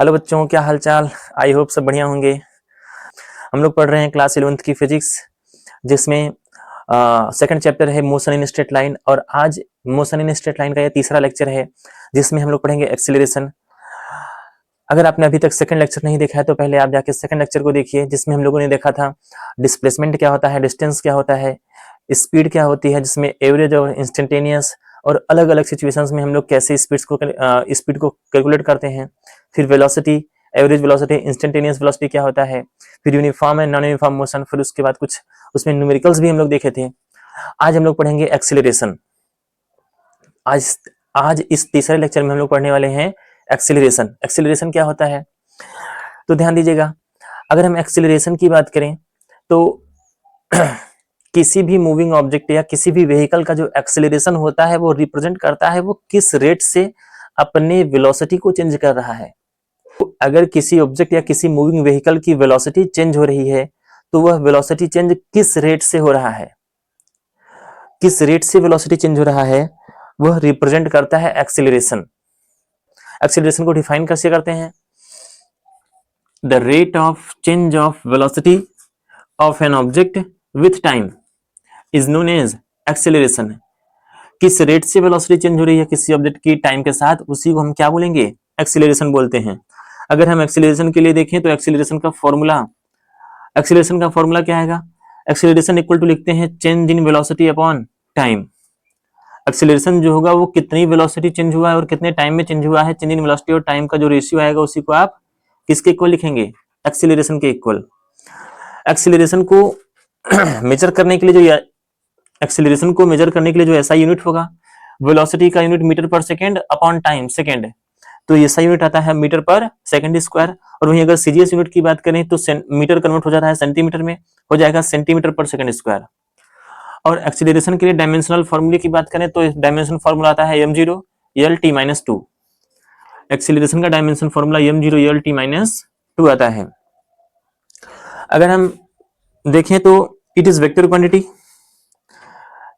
Hello बच्चों, क्या हाल चाल। आई होप सब बढ़िया होंगे। हम लोग पढ़ रहे हैं क्लास 11th की फिजिक्स, जिसमें सेकंड चैप्टर है मोशन इन स्ट्रेट लाइन। और आज मोशन इन स्ट्रेट लाइन का यह तीसरा लेक्चर है, जिसमें हम लोग पढ़ेंगे एक्सीलरेशन। अगर आपने अभी तक सेकंड लेक्चर नहीं देखा है तो पहले आप जाके सेकंड लेक्चर को देखिए, जिसमें हम लोगों ने देखा था डिस्प्लेसमेंट क्या होता है, डिस्टेंस क्या होता है, स्पीड क्या होती है, जिसमें एवरेज और इंस्टेंटेनियस, और अलग अलग सिचुएशंस में हम लोग कैसे स्पीड को कैलकुलेट करते हैं। फिर velocity, average velocity, instantaneous velocity क्या होता है, फिर uniform and non uniform motion, फिर उसके बाद कुछ उसमें न्यूमेरिकल्स भी हम लोग देखे थे। आज हम लोग पढ़ेंगे एक्सीलरेशन। आज आज इस तीसरे लेक्चर में हम लोग पढ़ने वाले हैं एक्सीलरेशन। एक्सीलरेशन क्या होता है तो ध्यान दीजिएगा। अगर हम एक्सीलरेशन की बात करें तो किसी भी मूविंग ऑब्जेक्ट या किसी भी व्हीकल का जो एक्सीलरेशन होता है वो रिप्रेजेंट करता है वो किस रेट से अपने वेलोसिटी को चेंज कर रहा है। तो अगर किसी ऑब्जेक्ट या किसी मूविंग व्हीकल की वेलोसिटी चेंज हो रही है तो वह वेलोसिटी चेंज किस रेट से हो रहा है, किस रेट से वेलोसिटी चेंज हो रहा है, वह रिप्रेजेंट करता है एक्सीलरेशन। एक्सीलरेशन को डिफाइन कैसे करते हैं? The rate of change of velocity of an object with time is known as acceleration. किस रेट से वेलोसिटी चेंज हो रही है किसी ऑब्जेक्ट की टाइम के साथ, उसी को हम क्या बोलेंगे? एक्सीलरेशन बोलते हैं। अगर हम एक्सीलरेशन के लिए देखें तो एक्सीलरेशन का फॉर्मूला क्या है? एक्सीलरेशन इक्वल टू लिखते हैं change in velocity upon time. Acceleration जो होगा वो कितनी वेलोसिटी चेंज हुआ है और कितने टाइम में चेंज हुआ है, चेंज इन वेलोसिटी और टाइम का जो रेशियो आएगा उसी को आप किसके इक्वल लिखेंगे? एक्सीलरेशन के इक्वल। एक्सीलरेशन को मेजर करने के लिए जो ऐसा यूनिट होगा, वेलोसिटी का यूनिट मीटर पर सेकेंड अपॉन टाइम सेकेंड, तो ऐसा यूनिट आता है मीटर पर सेकेंड स्क्वायर। और वहीं अगर सीजीएस यूनिट की बात करें तो मीटर कन्वर्ट हो जाता है सेंटीमीटर में, हो जाएगा सेंटीमीटर पर सेकेंड स्क्वायर। और एक्सीलरेशन के लिए डायमेंशनल फॉर्मूले की बात करें तो डायमेंशन फॉर्मूला आता है m0 L t-2। एक्सीलरेशन का dimension formula m0 L t-2 आता है। अगर हम देखें तो इट इज वेक्टर क्वांटिटी,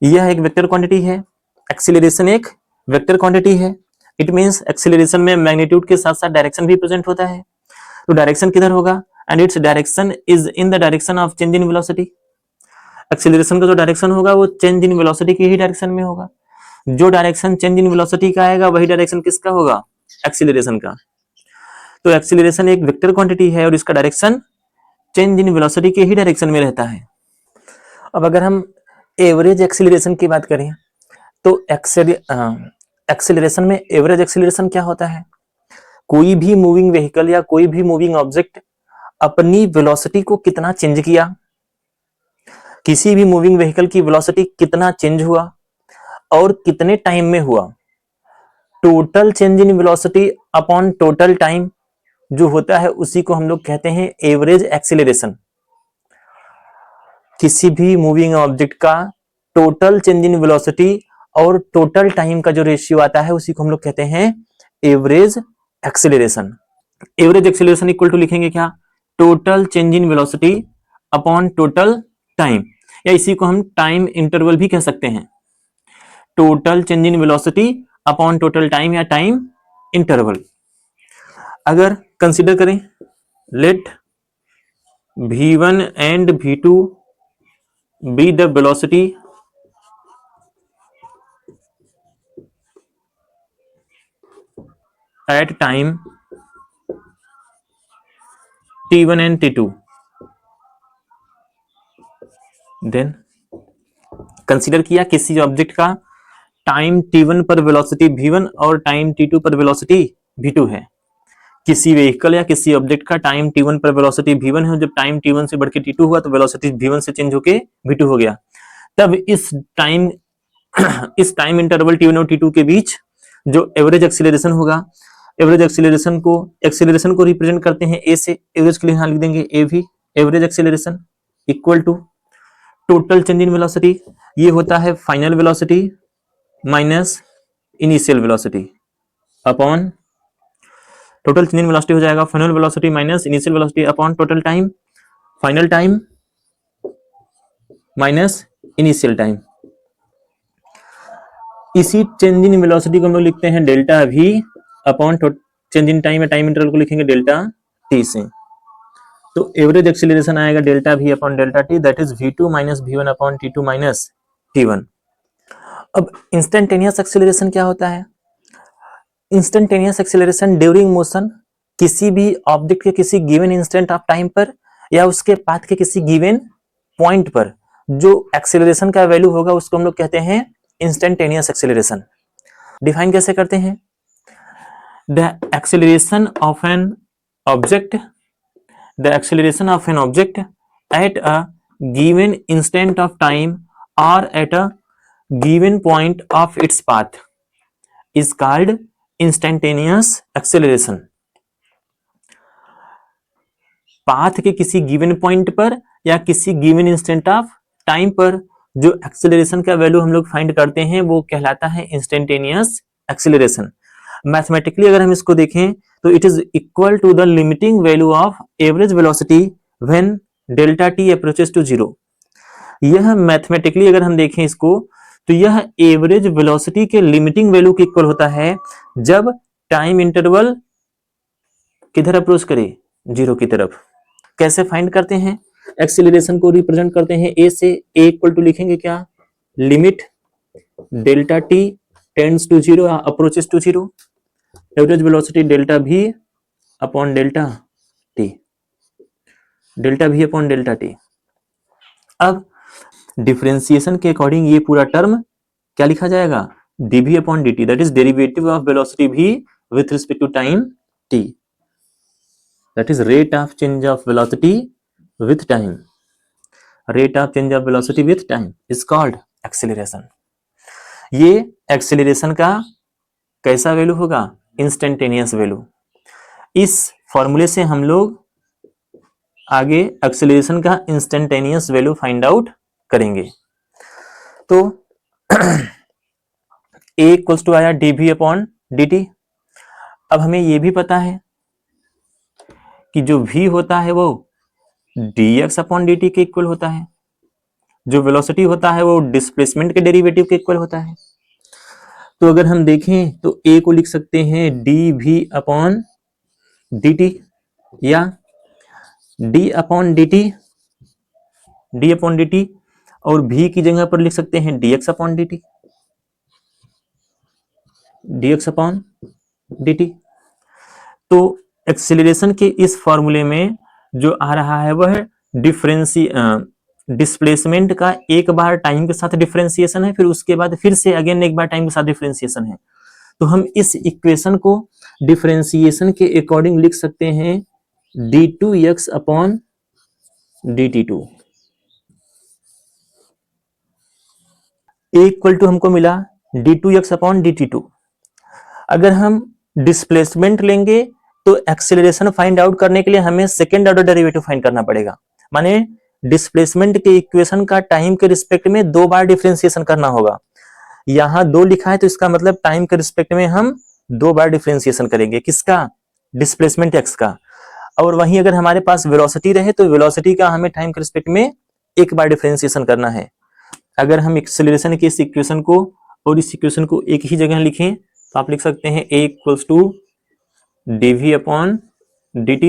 यह एक वेक्टर क्वांटिटी है। एक्सीलरेशन एक वेक्टर क्वांटिटी है। इट मींस एक्सीलरेशन में मैग्नीट्यूड के साथ साथ डायरेक्शन भी प्रेजेंट होता है। तो डायरेक्शन किधर होगा? And its direction is in the direction of change in velocity. Acceleration का जो डायरेक्शन होगा वो चेंज इन वेलोसिटी की ही डायरेक्शन में होगा। जो डायरेक्शन चेंज इन वेलोसिटी का आएगा वही डायरेक्शन किसका होगा? एक्सीलरेशन का। तो एक्सीलरेशन एक वेक्टर क्वांटिटी है और इसका डायरेक्शन चेंज इन वेलोसिटी के ही डायरेक्शन में रहता है। अब अगर हम एवरेज एक्सीलरेशन की बात करें तो एक्सीलरेशन में एवरेज एक्सीलरेशन क्या होता है? कोई भी मूविंग व्हीकल या कोई भी मूविंग ऑब्जेक्ट अपनी वेलोसिटी को कितना चेंज किया, किसी भी मूविंग व्हीकल की वेलोसिटी कितना चेंज हुआ और कितने टाइम में हुआ, total change in velocity upon total time जो होता है उसी को हम लोग कहते हैं एवरेज एक्सीलरेशन। किसी भी मूविंग ऑब्जेक्ट का टोटल चेंज इन वेलोसिटी और टोटल टाइम का जो रेशियो आता है उसी को हम लोग कहते हैं average acceleration. Average acceleration equal to लिखेंगे क्या? Total change in velocity upon total time, या इसी को हम टाइम इंटरवल भी कह सकते हैं। Total change in velocity upon total time या टाइम इंटरवल। अगर कंसीडर करें, let v1 and v2 be the velocity at time t1 and t2, then consider किया किसी ऑब्जेक्ट का टाइम t1 पर वेलोसिटी v1 और टाइम t2 पर velocity v2 है। किसी व्हीकल या किसी ऑब्जेक्ट का टाइम t1 पर वेलोसिटी v1 है, जब टाइम t1 से बढ़ के t2 हुआ तो वेलोसिटी v1 से चेंज होके v2 हो गया। तब इस टाइम इंटरवल t1 और t2 के बीच जो एवरेज एक्सीलरेशन होगा, एक्सीलरेशन को रिप्रेजेंट करते हैं a से। एवरेज के लिए यहां लिख देंगे av, average acceleration equal to total change in velocity, ये होता है final velocity minus initial velocity upon total change in velocity हो जाएगा final velocity minus initial velocity upon total time, final time minus initial time. इसी change in velocity को हम लोग लिखते हैं delta v upon change in time या time interval को लिखेंगे डेल्टा टी से, तो एवरेज एक्सीलरेशन आएगा delta V upon delta T, that is v2 minus v1 upon t2 minus t1। अब इंस्टेंटेनियस एक्सीलरेशन क्या होता है? इंस्टेंटेनियस एक्सीलरेशन ड्यूरिंग मोशन, किसी भी ऑब्जेक्ट के किसी गिवन इंस्टेंट ऑफ टाइम पर या उसके पाथ के किसी गिवन पॉइंट पर जो एक्सीलरेशन का वैल्यू होगा उसको हम लोग कहते हैं इंस्टेंटेनियस एक्सीलरेशन। डिफाइन कैसे करते हैं? The acceleration of an object, the acceleration of an object at a given instant of time or at a given point of its path is called instantaneous acceleration। Path के किसी given point पर या किसी given instant of time पर जो acceleration का value हम लोग फाइंड करते हैं वो कहलाता है इंस्टेंटेनियस एक्सेलरेशन। मैथमेटिकली अगर हम इसको देखें तो it is equal to the limiting value of average velocity when delta T approaches to zero. यह मैथमेटिकली अगर हम देखें इसको तो यह एवरेज वेलोसिटी के लिमिटिंग वैल्यू के इक्वल होता है जब टाइम इंटरवल किधर अप्रोच करे? जीरो की तरफ। कैसे फाइंड करते हैं? एक्सीलरेशन को रिप्रेजेंट करते हैं ए से, ए इक्वल टू लिखेंगे क्या? Limit delta T tends to zero approaches to zero, average velocity delta V upon delta T, delta V upon delta T. अब डिफरेंशिएशन के अकॉर्डिंग ये पूरा टर्म क्या लिखा जाएगा? dv upon dt, that is derivative of velocity v with respect to time t, that is rate of change of velocity with time, rate of change of velocity with time is called acceleration। ये acceleration का कैसा value होगा? Instantaneous value. इस फॉर्मूले से हम लोग आगे एक्सेलरेशन का इंस्टेंटेनियस वैल्यू फाइंड आउट करेंगे। तो a इक्वल्स टू आया dv अपॉन dt। अब हमें यह भी पता है कि जो v होता है वो dx अपॉन dt के इक्वल होता है, जो वेलोसिटी होता है वो डिस्प्लेसमेंट के डेरिवेटिव के इक्वल होता है। तो अगर हम देखें तो a को लिख सकते हैं dv अपॉन dt या d अपॉन dt, और v की जगह पर लिख सकते हैं dx upon dt, dx upon dt। तो एक्सेलरेशन के इस फॉर्मूले में जो आ रहा है वह डिस्प्लेसमेंट का एक बार टाइम के साथ डिफरेंशिएशन है, फिर उसके बाद फिर से अगेन एक बार टाइम के साथ डिफरेंशिएशन है। तो हम इस इक्वेशन को डिफरेंशिएशन के अकॉर्डिंग लिख सकते हैं d2x upon dt2। a equal to हमको मिला d2x अपॉन dt2। अगर हम डिस्प्लेसमेंट लेंगे तो एक्सेलरेशन फाइंड आउट करने के लिए हमें सेकेंड ऑर्डर डेरिवेटिव फाइंड करना पड़ेगा। माने डिस्प्लेसमेंट के इक्वेशन का टाइम के रिस्पेक्ट में दो बार डिफरेंशिएशन करना होगा। यहां दो लिखा है तो इसका मतलब टाइम के रिस्पेक्ट में हम दो बार डिफरेंशिएशन करेंगे। किसका? डिस्प्लेसमेंट एक्स का। और वहीं अगर हमारे पास वेलोसिटी रहे तो वेलोसिटी का हमें टाइम के रिस्पेक्ट में एक बार डिफरेंशिएशन करना है। अगर हम एक्सेलरेशन के इस इक्वेशन को और इस इक्वेशन को एक ही जगह लिखें तो आप लिख सकते हैं a equals to dv upon dt,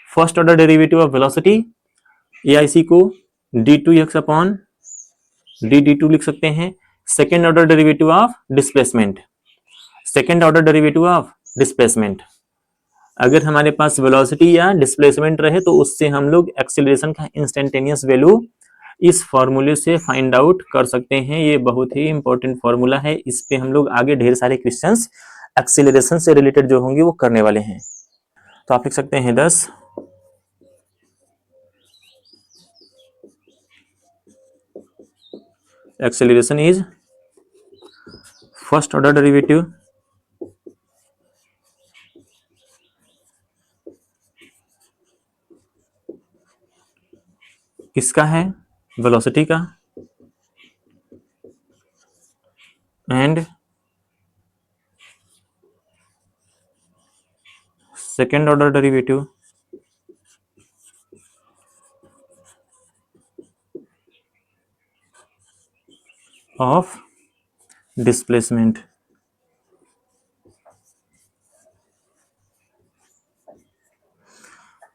first order derivative of velocity, या इसी को d2x अपॉन dd2 लिख सकते हैं, second order derivative of displacement, second order derivative of displacement. अगर हमारे पास वेलोसिटी या डिस्प्लेसमेंट रहे तो उससे हम लोग एक्सेलरेशन का इंस्टेंटेनियस वैल्यू इस फॉर्मूले से फाइंड आउट कर सकते हैं। ये बहुत ही इंपॉर्टेंट फॉर्मूला है, इस पे हम लोग आगे ढेर सारे क्वेश्चंस एक्सेलरेशन से रिलेटेड जो होंगे वो करने वाले हैं। तो आप लिख सकते हैं 10 acceleration is first order derivative किसका है? वेलोसिटी का, and second order derivative of displacement.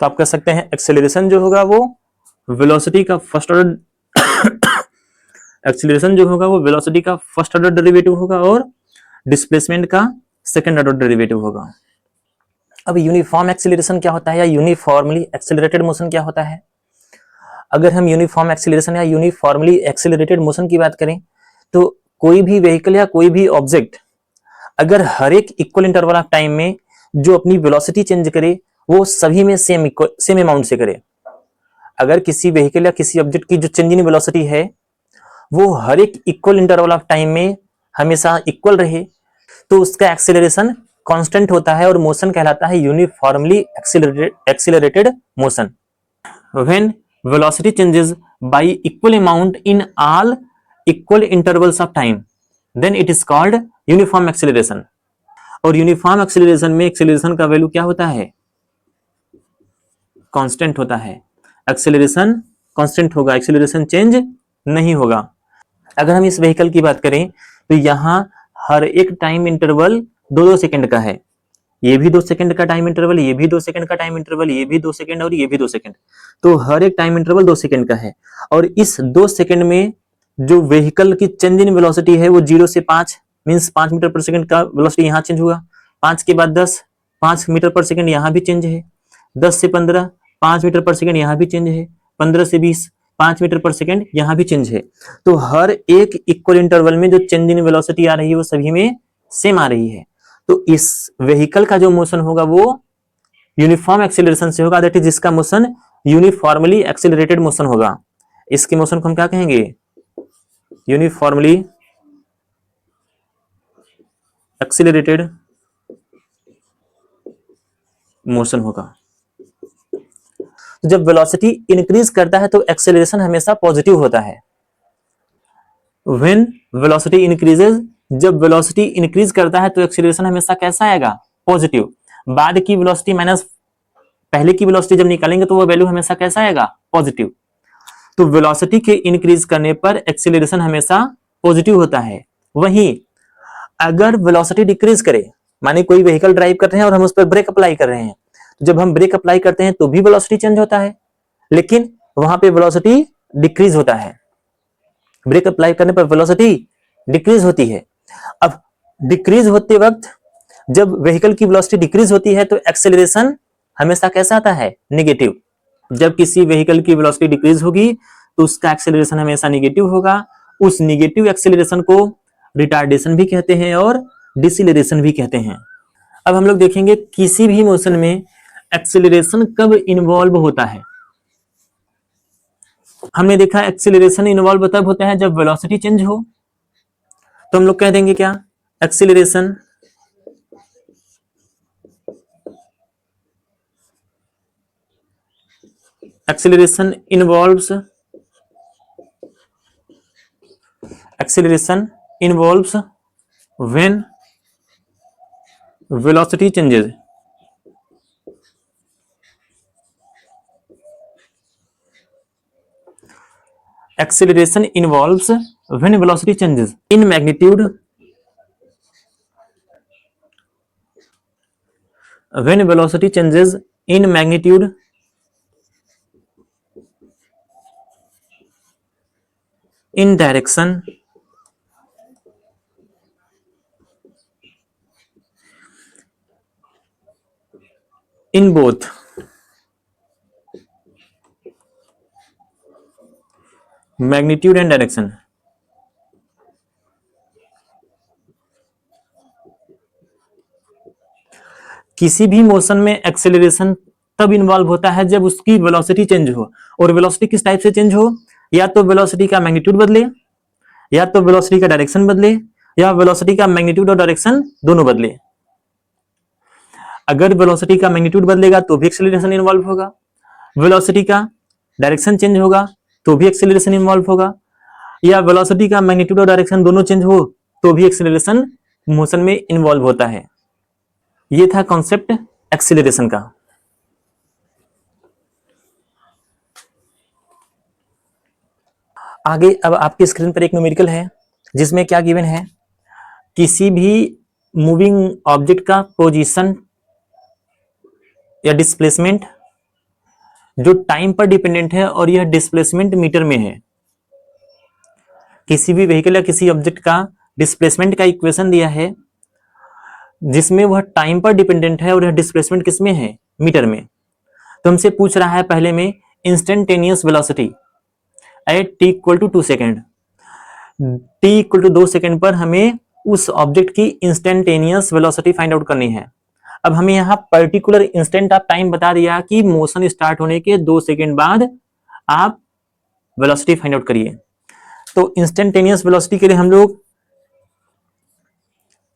तो आप कह सकते हैं एक्सेलरेशन जो होगा वो वेलोसिटी का फर्स्ट ऑर्डर एक्सेलरेशन जो होगा वो वेलोसिटी का फर्स्ट ऑर्डर डेरिवेटिव होगा और डिस्प्लेसमेंट का सेकंड ऑर्डर डेरिवेटिव होगा। अब यूनिफॉर्म एक्सेलरेशन क्या होता है या यूनिफॉर्मली एक्सेलरेटेड मोशन क्या होता है? अगर हम यूनिफॉर्म एक्सेलरेशन या यूनिफॉर्मली एक्सेलरेटेड मोशन की बात करें तो कोई भी व्हीकल या कोई भी ऑब्जेक्ट अगर हर एक इक्वल इंटरवल ऑफ टाइम में जो अपनी वेलोसिटी चेंज करे वो सभी में सेम अमाउंट से करे। अगर किसी व्हीकल या किसी ऑब्जेक्ट की जो चेंज इन वेलोसिटी है वो हर एक इक्वल इंटरवल ऑफ टाइम में हमेशा इक्वल रहे तो उसका एक्सेलरेशन कांस्टेंट होता है और मोशन कहलाता है uniformly accelerated motion. When velocity changes by equal amount in all equal intervals of time then it is called uniform acceleration. और यूनिफॉर्म एक्सेलरेशन में एक्सेलरेशन का वैल्यू क्या होता है? कांस्टेंट होता है। एक्सेलरेशन कांस्टेंट होगा, एक्सेलरेशन चेंज नहीं होगा। अगर हम इस व्हीकल की बात करें तो यहां हर एक टाइम इंटरवल 2-2 सेकंड का है। ये भी 2 सेकंड का टाइम इंटरवल, ये भी 2 सेकंड का टाइम इंटरवल, ये भी 2 सेकंड और ये भी 2 सेकंड। तो हर एक टाइम इंटरवल 2 सेकंड का है और इस 2 सेकंड में जो व्हीकल की चेंज इन वेलोसिटी है वो 0 से 5 मींस 5 मीटर पर सेकंड का वेलोसिटी यहां चेंज हुआ, 5 के बाद 10 5 मीटर पर सेकंड यहां भी चेंज है, 10 से 15 5 मीटर पर सेकंड यहां भी चेंज है, 15 से 20 5 मीटर पर सेकंड यहां भी चेंज है। तो हर एक इक्वल इंटरवल में जो चेंज इन वेलोसिटी आ रही है वो सभी में सेम आ रही है। तो इस व्हीकल का जो मोशन होगा वो यूनिफॉर्म एक्सेलरेशन से होगा, दैट इज जिसका मोशन यूनिफॉर्मली एक्सेलरेटेड मोशन होगा। इसके मोशन को हम क्या कहेंगे? यूनिफॉर्मली एक्सेलरेटेड मोशन होगा। तो जब वेलोसिटी इंक्रीज करता है तो एक्सेलरेशन हमेशा पॉजिटिव होता है। व्हेन वेलोसिटी इंक्रीजेस, जब वेलोसिटी इंक्रीज करता है तो एक्सेलरेशन हमेशा कैसा आएगा? पॉजिटिव। बाद की वेलोसिटी माइनस पहले की वेलोसिटी जब निकालेंगे तो वो वैल्यू हमेशा कैसा आएगा? पॉजिटिव। तो वेलोसिटी के इंक्रीज करने पर एक्सेलरेशन हमेशा पॉजिटिव होता है। वहीं अगर वेलोसिटी डिक्रीज करे, माने कोई व्हीकल ड्राइव कर रहे हैं और हम उस पर ब्रेक अप्लाई कर रहे हैं, तो जब हम ब्रेक अप्लाई करते हैं तो भी वेलोसिटी चेंज होता है लेकिन वहां पे वेलोसिटी डिक्रीज होता है। ब्रेक अप्लाई करने पर वेलोसिटी डिक्रीज होती है। अब डिक्रीज होते वक्त जब व्हीकल की वेलोसिटी डिक्रीज होती है तो एक्सेलरेशन हमेशा कैसा आता है? नेगेटिव। जब किसी व्हीकल की वेलोसिटी डिक्रीज होगी तो उसका एक्सेलरेशन हमेशा नेगेटिव होगा। उस नेगेटिव एक्सेलरेशन को रिटार्डेशन भी कहते हैं और डिसेलेरेशन भी कहते हैं। अब हम लोग देखेंगे किसी भी मोशन में एक्सेलरेशन कब इन्वॉल्व होता है। हमने देखा एक्सेलरेशन इन्वॉल्व तब होता है जब वेलोसिटी चेंज हो, तो हम लोग कह देंगे क्या? Acceleration involves when velocity changes। Acceleration involves when velocity changes in magnitude, when velocity changes in magnitude, in direction, in both magnitude and direction। किसी भी मोशन में एक्सेलरेशन तब इन्वॉल्व होता है जब उसकी वेलोसिटी चेंज हो। और वेलोसिटी किस टाइप से चेंज हो? या तो वेलोसिटी का मैग्नीट्यूड बदले, या तो वेलोसिटी का डायरेक्शन बदले, या वेलोसिटी का मैग्नीट्यूड और डायरेक्शन दोनों बदले। अगर वेलोसिटी का मैग्नीट्यूड बदलेगा तो भी एक्सेलरेशन इन्वॉल्व होगा, वेलोसिटी का डायरेक्शन चेंज होगा तो भी एक्सेलरेशन इन्वॉल्व होगा, या वेलोसिटी का मैग्नीट्यूड और डायरेक्शन दोनों चेंज हो तो भी एक्सेलरेशन मोशन में इन्वॉल्व होता है। ये था कॉन्सेप्ट एक्सेलरेशन का। आगे अब आपकी स्क्रीन पर एक न्यूमेरिकल है जिसमें क्या गिवन है? किसी भी मूविंग ऑब्जेक्ट का पोजीशन या डिस्प्लेसमेंट जो टाइम पर डिपेंडेंट है और यह डिस्प्लेसमेंट मीटर में है। किसी भी व्हीकल या किसी ऑब्जेक्ट का डिस्प्लेसमेंट का इक्वेशन दिया है जिसमें वह टाइम पर डिपेंडेंट है और यह डिस्प्लेसमेंट किसमें है, मीटर में। तो हमसे पूछ रहा है पहले में instantaneous velocity at T equal to 2 second. T equal to 2 second पर हमें उस ऑब्जेक्ट की इंस्टेंटेनियस वेलोसिटी फाइंड आउट करनी है। अब हमें यहाँ पर्टिकुलर इंस्टेंट ऑफ टाइम बता दिया कि मोशन स्टार्ट होने के 2 सेकेंड बाद आप वेलोसिटी फाइंड आउट करिए। तो इंस्टेंटेनियस वेलोसिटी के लिए हम लोग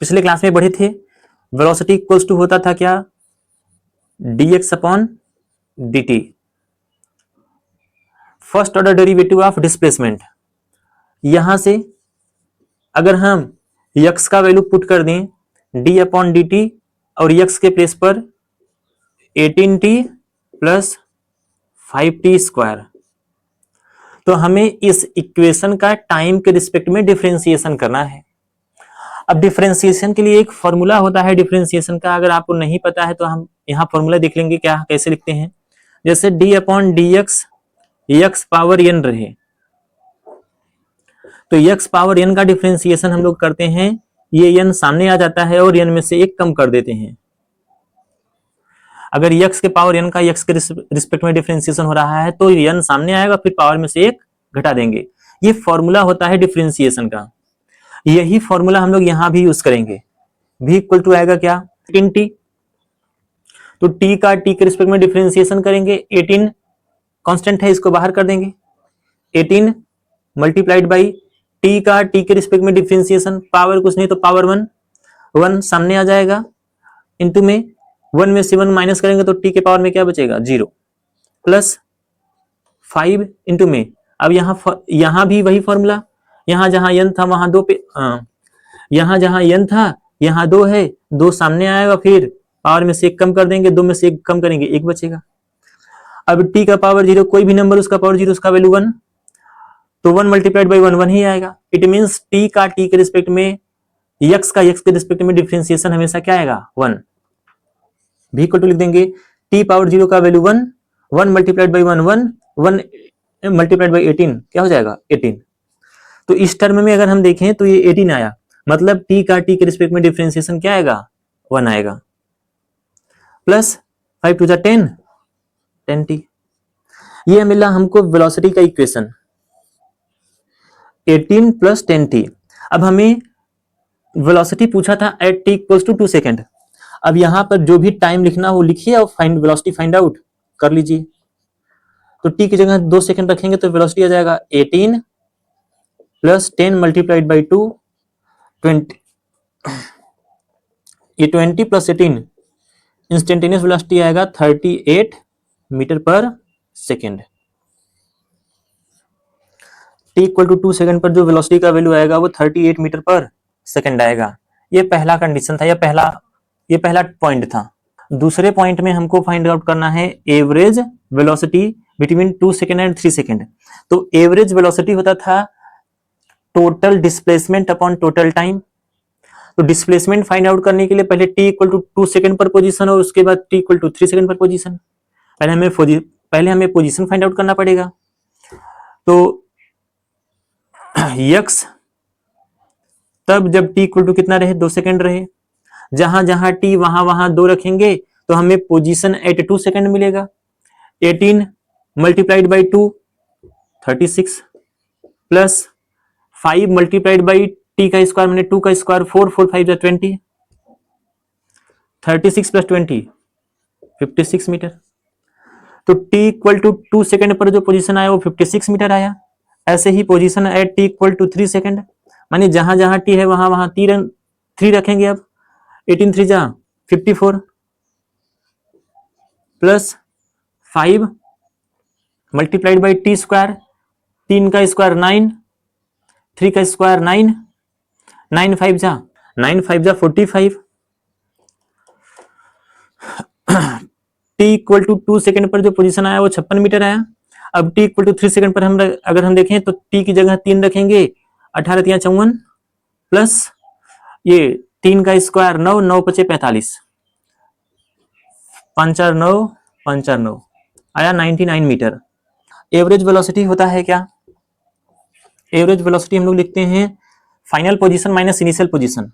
पिछले क्लास में पढ़े थे, वेलोसिटी इक्वल्स टू होता था क्या, dx upon dt, first order derivative of displacement. यहां से अगर हम x का वैल्यू पुट कर दें d अपॉन dt और x के प्लेस पर 18t प्लस 5t स्क्वायर, तो हमें इस इक्वेशन का टाइम के रिस्पेक्ट में डिफरेंशिएशन करना है। अब डिफरेंशिएशन के लिए एक फॉर्मूला होता है डिफरेंशिएशन का, अगर आपको नहीं पता है तो हम यहाँ फॉर्मूला देख लेंगे क्या कैसे लिखते हैं। जैसे d upon dx x power n रहे, तो x पावर n का डिफरेंशिएशन हम लोग करते हैं, ये n सामने आ जाता है और n में से एक कम कर देते हैं। अगर x के पावर n का x के रिस्पेक्ट में डिफरेंशिएशन हो रहा है तो n सामने आएगा, फिर पावर में से एक घटा देंगे। ये फॉर्मूला होता है डिफरेंशिएशन का। यही फॉर्मूला हम लोग यहां भी यूज करेंगे। v इक्वल टू आएगा क्या, 18t, तो t का t के रिस्पेक्ट में डिफरेंशिएशन करेंगे, 18 कांस्टेंट है इसको बाहर कर देंगे, 18 मल्टीप्लाइड बाई t का t के रिस्पेक्ट में डिफरेंशिएशन, पावर कुछ नहीं तो पावर 1, 1 सामने आ जाएगा, इंटू में 1 में से 1 माइनस करेंगे तो t के पावर में क्या बचेगा 0, प्लस 5 इंटू में, अब यहां भी वही फॉर्मूला, यहां जहां n था वहां 2 पे, यहां जहां n था यहां 2 है, 2 सामने आएगा, फिर पावर में से एक कम कर देंगे, 2 में से एक कम करेंगे 1 बचेगा। अब t का पावर 0, कोई भी नंबर उसका पावर 0, उसका वैल्यू 1, तो 1 मल्टीप्लाइड बाई 1 1 ही आएगा। इट मींस t का t के रिस्पेक्ट में, x का x के रिस्पेक्ट में डिफरेंशिएशन हमेशा क्या आएगा 1। v इक्वल टू लिख देंगे t पावर 0 का value 1, 1 multiplied by 1 1, 1 multiplied by 18 क्या हो जाएगा 18। तो इस टर्म में अगर हम देखें तो ये 18 आया, मतलब t का t के रिस्पेक्ट में डिफरेंशिएशन क्या आएगा 1 आएगा, प्लस 5 टू 10, 10t। ये मिला हमको वेलोसिटी का इक्वेशन 18 प्लस 10t। अब हमें वेलोसिटी पूछा था at t equals to 2 second. अब यहां पर जो भी टाइम लिखना वो लिखिए और फाइंड वेलोसिटी फाइंड आउट कर लीजिए। तो t की जगह 2 सेकेंड रखेंगे तो वेलोसिटी आ जाएगा 18 प्लस 10 मल्टीप्लाइड बाई 2, 20, ये 20 प्लस 18 इंस्टेंटेनियस वेलोसिटी आएगा 38 मीटर पर second. t equal to 2 second पर जो वेलोसिटी का वैल्यू आएगा वो 38 मीटर पर सेकेंड आएगा। ये पहला कंडीशन था, ये पहला पॉइंट था। दूसरे पॉइंट में हमको फाइंड आउट करना है average velocity between 2 second and 3 second. तो एवरेज वेलोसिटी होता था total displacement upon total time. तो डिस्प्लेसमेंट फाइंड आउट करने के लिए पहले t इक्वल टू 2 सेकेंड पर पोजीशन और उसके बाद t इक्वल टू 3 सेकेंड पर पोजीशन। पहले हमें पोजीशन फाइंड आउट करना पड़ेगा। तो x तब जब t इक्वल टू कितना रहे 2 सेकेंड रहे, जहां जहां t वहां 2 रखेंगे तो हमें पोजीशन एट 2 सेकेंड मिलेगा। 18 मल्टीप्लाइड बाई 2 36 प्लस 5 मल्टीप्लाइड बाई t का स्क्वायर मैंने 2 का स्क्वायर 4 4 5 20, 36 प्लस 20 56 मीटर। तो t इक्वल टू 2 सेकेंड पर जो पोजीशन आया वो 56 मीटर आया। ऐसे ही position at t equal to 3 second, मानी जहां जहां t है वहां 3 रखेंगे। अब 18 3 जा 54 plus 5 multiplied by t square, 3 का स्क्वायर 9, 3 का स्क्वायर 9, 9 5 जा 45 t इक्वल टू 2 सेकेंड पर जो पोजीशन आया वो 56 मीटर आया। अब t इक्वल टू 3 सेकेंड पर अगर हम देखें तो t की जगह 3 रखेंगे, 18 3 54 प्लस ये 3 का स्क्वायर 9, 9 5 45, 5 4 9, 5 4 9 आया 99 मीटर। एवरेज वेलोसिटी होता है क्या? एवरेज वेलोसिटी हम लोग लिखते हैं final position minus initial position.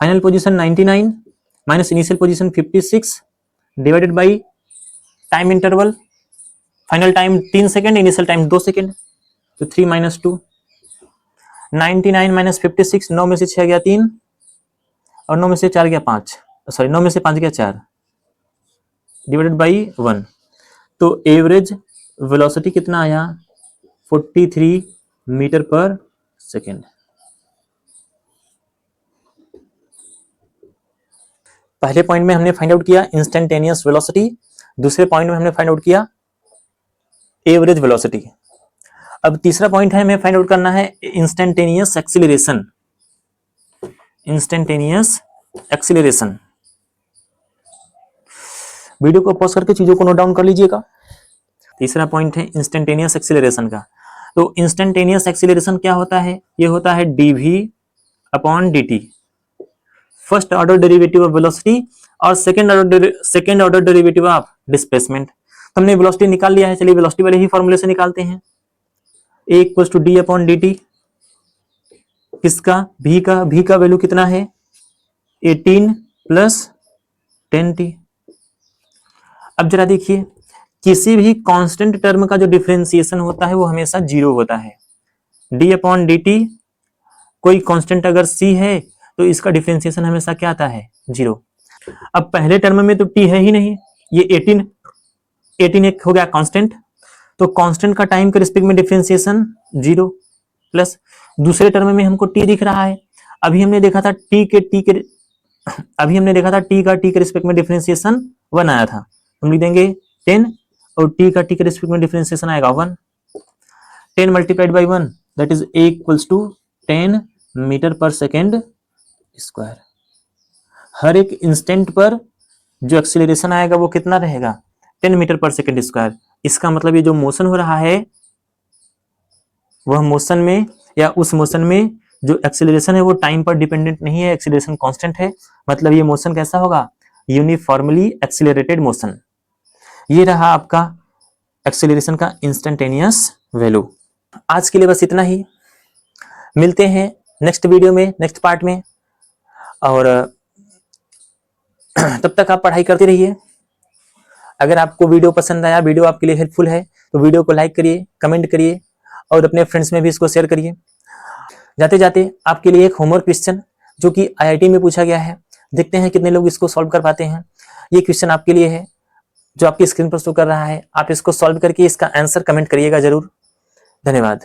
Final position 99 minus initial position 56 divided by time interval. Final time 3 second, initial time 2 second, तो 3 माइनस 2। 99 माइनस 56, 9 में से 6 गया 3 और 9 में से 4 गया 5, सॉरी 9 में से 5 गया 4 डिवाइडेड बाई 1। तो एवरेज वेलोसिटी कितना आया? 43 मीटर पर सेकेंड। पहले पॉइंट में हमने फाइंड आउट किया इंस्टेंटेनियस वेलोसिटी, दूसरे पॉइंट में हमने फाइंड आउट किया एवरेज वेलोसिटी। अब तीसरा पॉइंट है, हमें फाइंड आउट करना है instantaneous acceleration. Instantaneous acceleration. Video को पॉज करके चीजों को नोट डाउन कर लीजिएगा। तीसरा पॉइंट है इंस्टेंटेनियस एक्सीलरेशन का। तो इंस्टेंटेनियस एक्सीलरेशन क्या होता है? ये होता है dv upon dt, first order derivative of velocity और second order derivative of displacement. तो हमने वेलोसिटी निकाल लिया है, चलिए वेलोसिटी वाले ही फॉर्मूले से निकालते हैं। a equals to D upon dt, किसका? v का वैल्यू कितना है? 18 प्लस 10t। अब जरा देखिए, किसी भी कांस्टेंट टर्म का जो डिफरेंशिएशन होता है वो हमेशा जीरो होता है। d अपॉन dt, कोई कांस्टेंट अगर c है तो इसका डिफरेंशिएशन हमेशा क्या आता है? जीरो। अब पहले टर्म में तो t है ही नहीं, ये 18 एक हो गया कांस्टेंट, तो कांस्टेंट का टाइम के रिस्पेक्ट में डिफरेंशिएशन जीरो, प्लस दूसरे टर्म में हमको t दिख रहा है। अभी हमने देखा था t का t के रिस्पेक्ट में डिफरेंशिएशन 1 आया था, हम लिख देंगे 10 और t का t के रिस्पेक्ट में डिफरेंशिएशन आएगा 1। 10 multiplied by 1 that is a equals to 10 metre पर सेकेंड स्क्वायर। हर एक इंस्टेंट पर जो एक्सीलरेशन आएगा वो कितना रहेगा? 10 मीटर पर सेकेंड स्क्वायर। इसका मतलब ये जो मोशन हो रहा है वह मोशन में या उस मोशन में जो एक्सीलरेशन है वो टाइम पर डिपेंडेंट नहीं है, एक्सीलरेशन कांस्टेंट है। मतलब ये मोशन कैसा होगा? Uniformly accelerated motion. ये रहा आपका एक्सीलरेशन का इंस्टेंटेनियस वैल्यू। आज के लिए बस इतना ही, मिलते हैं नेक्स्ट वीडियो में, नेक्स्ट पार्ट में, और तब तक आप पढ़ाई करते रहिए। अगर आपको वीडियो पसंद आया, वीडियो आपके लिए हेल्पफुल है, तो वीडियो को लाइक करिए, कमेंट करिए और अपने फ्रेंड्स में भी इसको शेयर करिए। जाते जाते आपके लिए एक होमवर्क क्वेश्चन जो कि IIT में पूछा गया है, देखते हैं कितने लोग इसको सॉल्व कर पाते हैं। ये क्वेश्चन आपके लिए है जो आपकी स्क्रीन पर शो कर रहा है, आप इसको सॉल्व करके इसका आंसर कमेंट करिएगा जरूर। धन्यवाद।